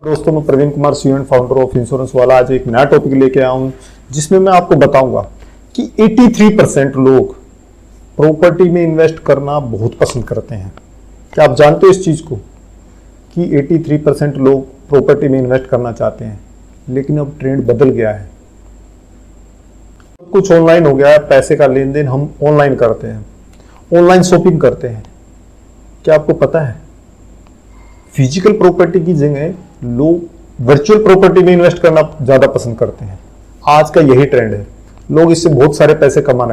दोस्तों, मैं Praveen Kumar CN founder of insurance वाला आज एक नया टॉपिक लेके आया हूं जिसमें मैं आपको बताऊंगा कि 83% लोग प्रॉपर्टी में इन्वेस्ट करना बहुत पसंद करते हैं। क्या आप जानते हो इस चीज को कि 83% लोग प्रॉपर्टी में इन्वेस्ट करना चाहते हैं, लेकिन अब ट्रेंड बदल गया है। कुछ ऑनलाइन हो गया है, पैसे का लेन देन हम ऑनलाइन करते हैं, ऑनलाइन शॉपिंग करते हैं। क्या आपको पता है फिजिकल प्रॉपर्टी की जगह लोग वर्चुअल प्रॉपर्टी में इन्वेस्ट करना ज्यादा पसंद करते हैं। आज का यही ट्रेंड है। लोग इससे बहुत सारे पैसे कमा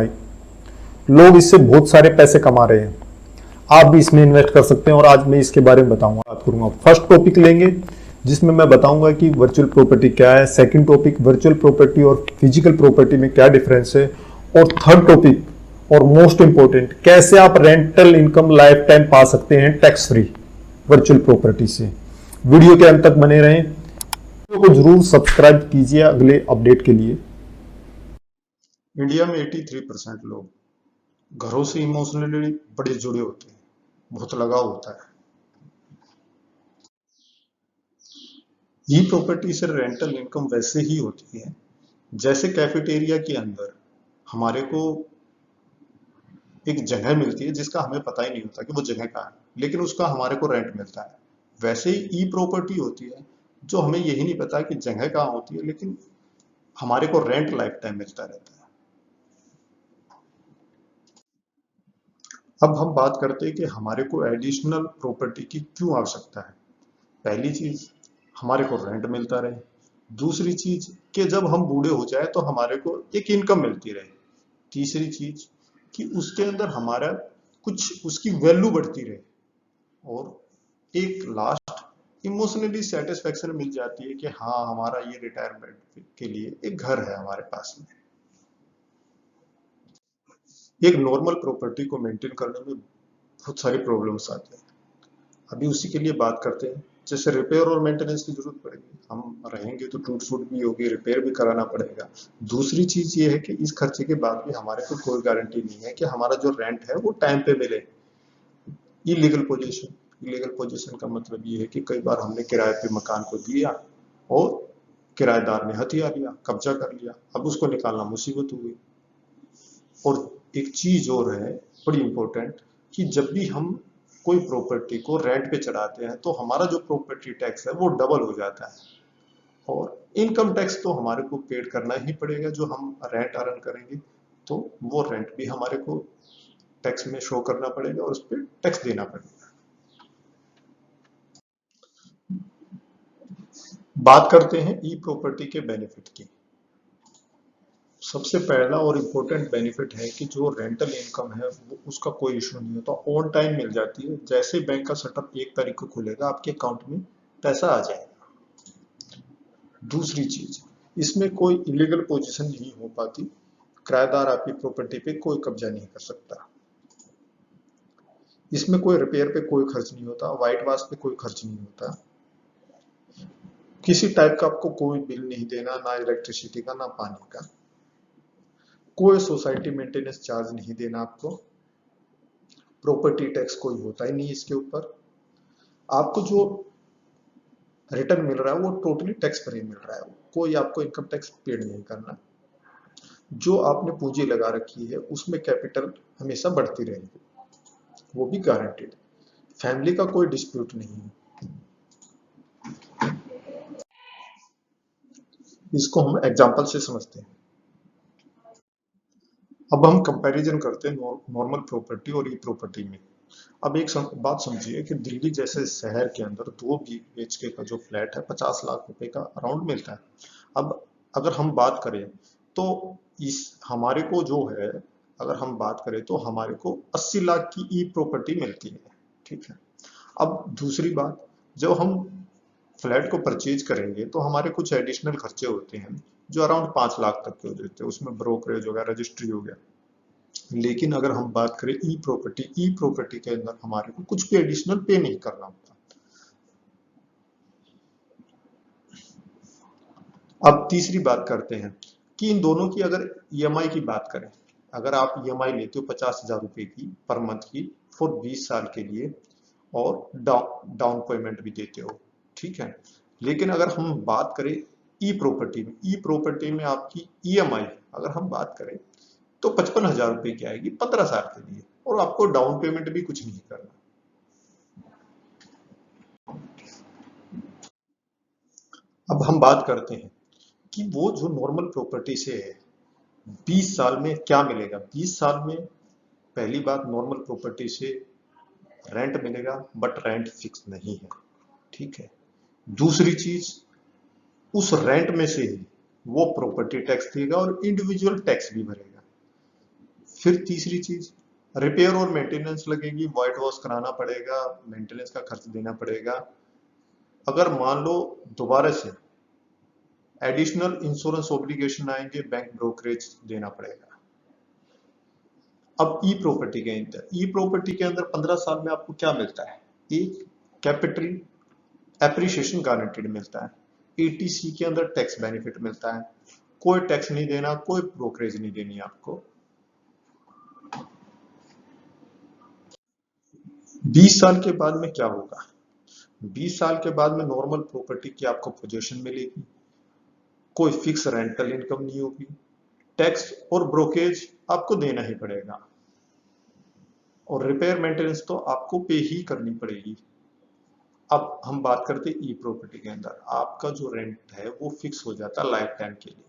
रहे हैं। आप भी इसमें इन्वेस्ट कर सकते हैं और आज मैं इसके बारे में बात करूंगा। फर्स्ट टॉपिक लेंगे जिसमें मैं बताऊंगा कि वर्चुअल प्रॉपर्टी क्या है। सेकंड टॉपिक, वर्चुअल प्रॉपर्टी और फिजिकल प्रॉपर्टी में क्या डिफरेंस है। और थर्ड टॉपिक और मोस्ट इंपॉर्टेंट, कैसे आप रेंटल इनकम लाइफ टाइम पा सकते हैं टैक्स फ्री वर्चुअल प्रॉपर्टी से। वीडियो के अंत तक बने रहें। वीडियो को जरूर सब्सक्राइब कीजिए अगले अपडेट के लिए। इंडिया में 83% लोग घरों से इमोशनली बड़े जुड़े होते हैं, बहुत लगाव होता है। ये प्रॉपर्टी से रेंटल इनकम वैसे ही होती है जैसे कैफेटेरिया के अंदर हमारे को एक जगह मिलती है जिसका हमें पता ही नहीं होता कि वो जगह कहाँ है, लेकिन उसका हमारे को रेंट मिलता है। वैसे ही ई प्रॉपर्टी होती है जो हमें यही नहीं पता कि जगह कहाँ होती है, लेकिन हमारे को रेंट लाइफ टाइम मिलता रहता है। अब हम बात करते हैं कि हमारे को एडिशनल प्रॉपर्टी की क्यों आवश्यकता है। पहली चीज, हमारे को रेंट मिलता रहे। दूसरी चीज कि जब हम बूढ़े हो जाए तो हमारे को एक इनकम मिलती रहे। तीसरी चीज कि उसके अंदर हमारा कुछ उसकी वैल्यू बढ़ती रहे। और एक लास्ट, इमोशनली सेटिस्फेक्शन मिल जाती है कि हाँ, हमारा ये रिटायरमेंट के लिए एक घर है हमारे पास में। एक नॉर्मल प्रॉपर्टी को मेंटेन करने में बहुत सारी प्रॉब्लम्स आती हैं। अभी उसी के लिए बात करते हैं। जैसे रिपेयर और मेंटेनेंस की जरूरत पड़ेगी, हम रहेंगे तो टूट फूट भी होगी, रिपेयर भी कराना पड़ेगा। दूसरी चीज ये है कि इस खर्चे के बाद भी हमारे को कोई गारंटी नहीं है कि हमारा जो रेंट है वो टाइम पे मिले। इलीगल पोजीशन का मतलब ये है कि कई बार हमने किराए पे मकान को दिया और किराएदार ने हथिया लिया, कब्जा कर लिया, अब उसको निकालना मुसीबत हुई। और एक चीज और है बड़ी इंपॉर्टेंट, कि जब भी हम कोई प्रॉपर्टी को रेंट पे चढ़ाते हैं तो हमारा जो प्रॉपर्टी टैक्स है वो डबल हो जाता है। और इनकम टैक्स तो हमारे को पेड करना ही पड़ेगा। जो हम रेंट अर्न करेंगे तो वो रेंट भी हमारे को टैक्स में शो करना पड़ेगा और उस पर टैक्स देना पड़ेगा। बात करते हैं ई प्रॉपर्टी के बेनिफिट की। सबसे पहला और इम्पोर्टेंट बेनिफिट है कि जो रेंटल इनकम है वो उसका कोई इशू नहीं होता, ऑन टाइम मिल जाती है। जैसे बैंक का शटर 1 तारीख को खुलेगा आपके अकाउंट में पैसा आ जाएगा। दूसरी चीज, इसमें कोई इलीगल पोजीशन नहीं हो पाती। किराएदार आपकी प्रॉपर्टी पे कोई कब्जा नहीं कर सकता। इसमें कोई रिपेयर पे कोई खर्च नहीं होता, व्हाइट वॉश पे कोई खर्च नहीं होता। किसी टाइप का आपको कोई बिल नहीं देना, ना इलेक्ट्रिसिटी का ना पानी का। कोई सोसाइटी मेंटेनेंस चार्ज नहीं देना आपको। प्रॉपर्टी टैक्स कोई होता ही नहीं इसके ऊपर। आपको जो रिटर्न मिल रहा है वो टोटली टैक्स फ्री मिल रहा है, कोई आपको इनकम टैक्स पेड नहीं करना। जो आपने पूंजी लगा रखी है उसमें कैपिटल हमेशा बढ़ती रहेगी, वो भी गारंटेड। फैमिली का कोई डिस्प्यूट नहीं है। इसको हम एग्जांपल से समझते हैं। अब हम कंपैरिजन करते हैं नॉर्मल प्रॉपर्टी और ई प्रॉपर्टी में। अब एक बात समझिए कि दिल्ली जैसे शहर के अंदर 2 BHK का जो फ्लैट है 50 लाख रुपए का अराउंड मिलता है। अब अगर हम बात करें तो इस हमारे को जो है, अगर हम बात करें तो हमारे को 80 लाख की ई प्रॉपर्टी मिलती है। ठीक है। अब दूसरी बात, जब हम फ्लैट को परचेज करेंगे तो हमारे कुछ एडिशनल खर्चे होते हैं जो अराउंड 5 लाख तक के हो जाते हैं। उसमें ब्रोकरेज हो गया, रजिस्ट्री हो गया। लेकिन अगर हम बात करें ई प्रॉपर्टी के अंदर हमारे को कुछ भी एडिशनल पे नहीं करना होता। अब तीसरी बात करते हैं कि इन दोनों की अगर ईएमआई की बात करें, अगर आप ईएमआई लेते हो 50,000 रुपए की पर मंथ की फॉर 20 साल के लिए और डाउन पेमेंट भी देते हो, ठीक है, लेकिन अगर हम बात करें ई प्रॉपर्टी में आपकी ईएमआई अगर हम बात करें तो 55,000 रुपए की आएगी 15 साल के लिए, और आपको डाउन पेमेंट भी कुछ नहीं करना। अब हम बात करते हैं कि वो जो नॉर्मल प्रॉपर्टी से है 20 साल में क्या मिलेगा। 20 साल में पहली बात, नॉर्मल प्रॉपर्टी से रेंट मिलेगा, बट रेंट फिक्स नहीं है, ठीक है। दूसरी चीज, उस रेंट में से ही वो प्रॉपर्टी टैक्स देगा और इंडिविजुअल टैक्स भी भरेगा। फिर तीसरी चीज, रिपेयर और मेंटेनेंस लगेगी, व्हाइट वॉश कराना पड़ेगा, मेंटेनेंस का खर्च देना पड़ेगा। अगर मान लो दोबारा से एडिशनल इंश्योरेंस ऑब्लिगेशन आएंगे, बैंक ब्रोकरेज देना पड़ेगा। अब ई प्रॉपर्टी के अंदर 15 साल में आपको क्या मिलता है? एक कैपिटल एप्रिसिएशन गारंटीड मिलता है, एटीसी के अंदर टैक्स बेनिफिट मिलता है, कोई टैक्स नहीं देना, कोई ब्रोकरेज नहीं देनी आपको। 20 साल के बाद में क्या होगा? 20 साल के बाद में नॉर्मल प्रॉपर्टी की आपको पोजीशन मिलेगी, कोई फिक्स रेंटल इनकम नहीं होगी, टैक्स और ब्रोकेज आपको देना ही पड़ेगा, और रिपेयर मेंटेनेंस तो आपको पे ही करनी पड़ेगी। अब हम बात करते हैं ई प्रॉपर्टी के अंदर आपका जो रेंट है वो फिक्स हो जाता है लाइफ टाइम के लिए,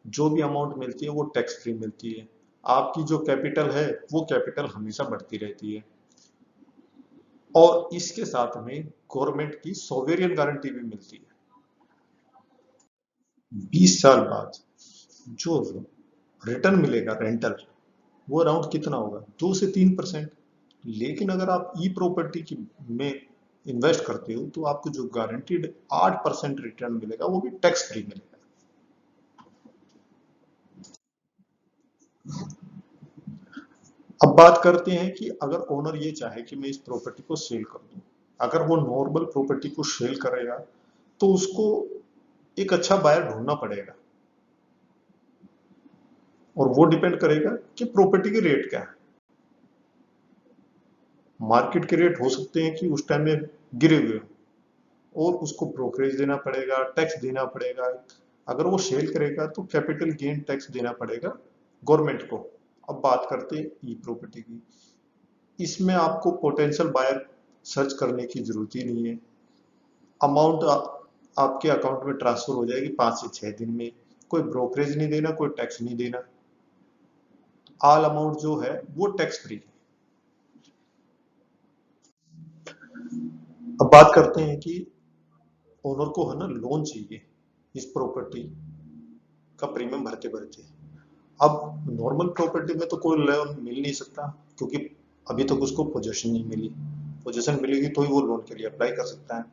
जो भी अमाउंट मिलती है वो टैक्स फ्री मिलती है, आपकी जो कैपिटल है वो कैपिटल हमेशा बढ़ती रहती है, और इसके साथ में गवर्नमेंट की सोवेरियन गारंटी भी मिलती है। 20 साल बाद जो रिटर्न मिलेगा रेंटल, वो अराउंड कितना होगा? 2 से 3%। लेकिन अगर आप ई प्रॉपर्टी की में इन्वेस्ट करते हो तो आपको जो गारंटीड 8% रिटर्न मिलेगा वो भी टैक्स फ्री मिलेगा। अब बात करते हैं कि अगर ओनर ये चाहे कि मैं इस प्रॉपर्टी को सेल कर दूं, अगर वो नॉर्मल प्रॉपर्टी को सेल करेगा तो उसको एक अच्छा बायर ढूंढना पड़ेगा, और वो डिपेंड करेगा कि प्रॉपर्टी के रेट क्या है। मार्केट के रेट हो सकते हैं कि उस टाइम में गिरे हुए हो और उसको ब्रोकरेज देना पड़ेगा, टैक्स देना पड़ेगा। अगर वो सेल करेगा तो कैपिटल गेन टैक्स देना पड़ेगा गवर्नमेंट को। अब बात करते हैं ई प्रॉपर्टी की, इसमें आपको पोटेंशियल बायर सर्च करने की जरूरत ही नहीं है, अमाउंट आपके अकाउंट में ट्रांसफर हो जाएगी 5 से 6 दिन में, कोई ब्रोकरेज नहीं देना, कोई टैक्स नहीं देना, ऑल अमाउंट जो है वो टैक्स फ्री है। अब बात करते हैं कि ओनर को है ना लोन चाहिए इस प्रॉपर्टी का प्रीमियम भरते भरते। अब नॉर्मल प्रॉपर्टी में तो कोई लोन मिल नहीं सकता, क्योंकि अभी तक उसको पोजीशन नहीं मिली, पोजीशन मिलेगी तो ही वो लोन के लिए अप्लाई कर सकता है,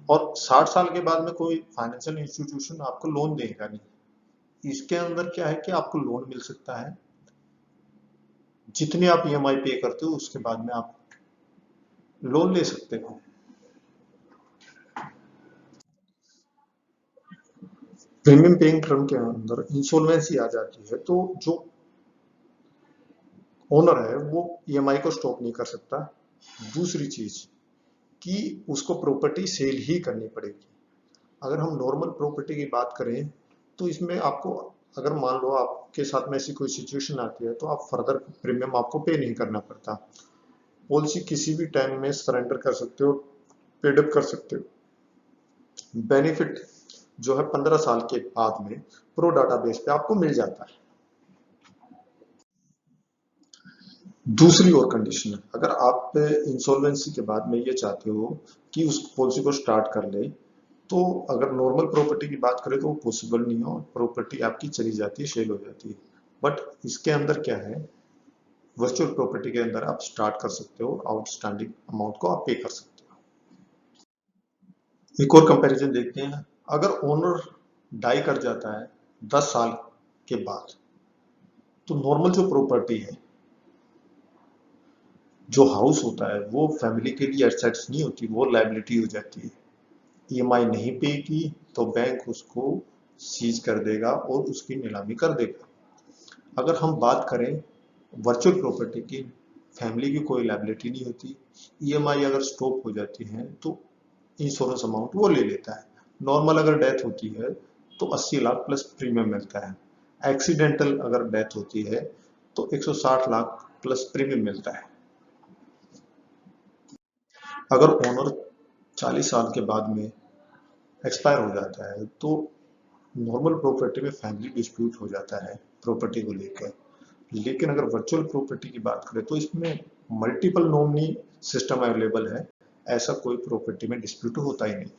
और 60 साल के बाद में कोई फाइनेंशियल इंस्टीट्यूशन आपको लोन देगा नहीं। इसके अंदर क्या है कि आपको लोन मिल सकता है, जितने आप ईएमआई पे करते हो उसके बाद में आप लोन ले सकते हो। प्रीमियम पेइंग टर्म के अंदर इंसॉल्वेंसी आ जाती है तो जो ओनर है वो ईएमआई को स्टॉप नहीं कर सकता। दूसरी चीज कि उसको प्रॉपर्टी सेल ही करनी पड़ेगी। अगर हम नॉर्मल प्रॉपर्टी की बात करें तो इसमें आपको, अगर मान लो आपके साथ में ऐसी कोई सिचुएशन आती है तो आप फर्दर प्रीमियम आपको पे नहीं करना पड़ता, पॉलिसी किसी भी टाइम में सरेंडर कर सकते हो, पेडअप कर सकते हो। बेनिफिट जो है 15 साल के बाद में प्रो डाटाबेस पे आपको मिल जाता है। दूसरी और कंडीशन, अगर आप इंसॉल्वेंसी के बाद में ये चाहते हो कि उस पॉलिसी को स्टार्ट कर ले, तो अगर नॉर्मल प्रॉपर्टी की बात करें तो वो पॉसिबल नहीं हो, प्रॉपर्टी आपकी चली जाती है, सेल हो जाती है। बट इसके अंदर क्या है, वर्चुअल प्रॉपर्टी के अंदर आप स्टार्ट कर सकते हो, आउटस्टैंडिंग अमाउंट को आप पे कर सकते हो। एक और कंपैरिजन देखते हैं, अगर ओनर डाई कर जाता है 10 साल के बाद तो नॉर्मल जो प्रॉपर्टी है, जो हाउस होता है, वो फैमिली के लिए एसेट्स नहीं होती, वो लायबिलिटी हो जाती है। ईएमआई नहीं पे की तो बैंक उसको सीज कर देगा और उसकी नीलामी कर देगा। अगर हम बात करें वर्चुअल प्रॉपर्टी की, फैमिली की कोई लायबिलिटी नहीं होती, ईएमआई अगर स्टॉप हो जाती है तो इंश्योरेंस अमाउंट वो ले लेता है, नॉर्मल अगर डेथ होती है तो 80 लाख प्लस प्रीमियम मिलता है। एक्सीडेंटल अगर डेथ होती है तो 160 लाख प्लस प्रीमियम मिलता है। अगर ओनर 40 साल के बाद में एक्सपायर हो जाता है तो नॉर्मल प्रॉपर्टी में फैमिली डिस्प्यूट हो जाता है प्रॉपर्टी को लेकर। लेकिन अगर वर्चुअल प्रॉपर्टी की बात करें तो इसमें मल्टीपल नॉमिनी सिस्टम अवेलेबल है, ऐसा कोई प्रॉपर्टी में डिस्प्यूट होता ही नहीं।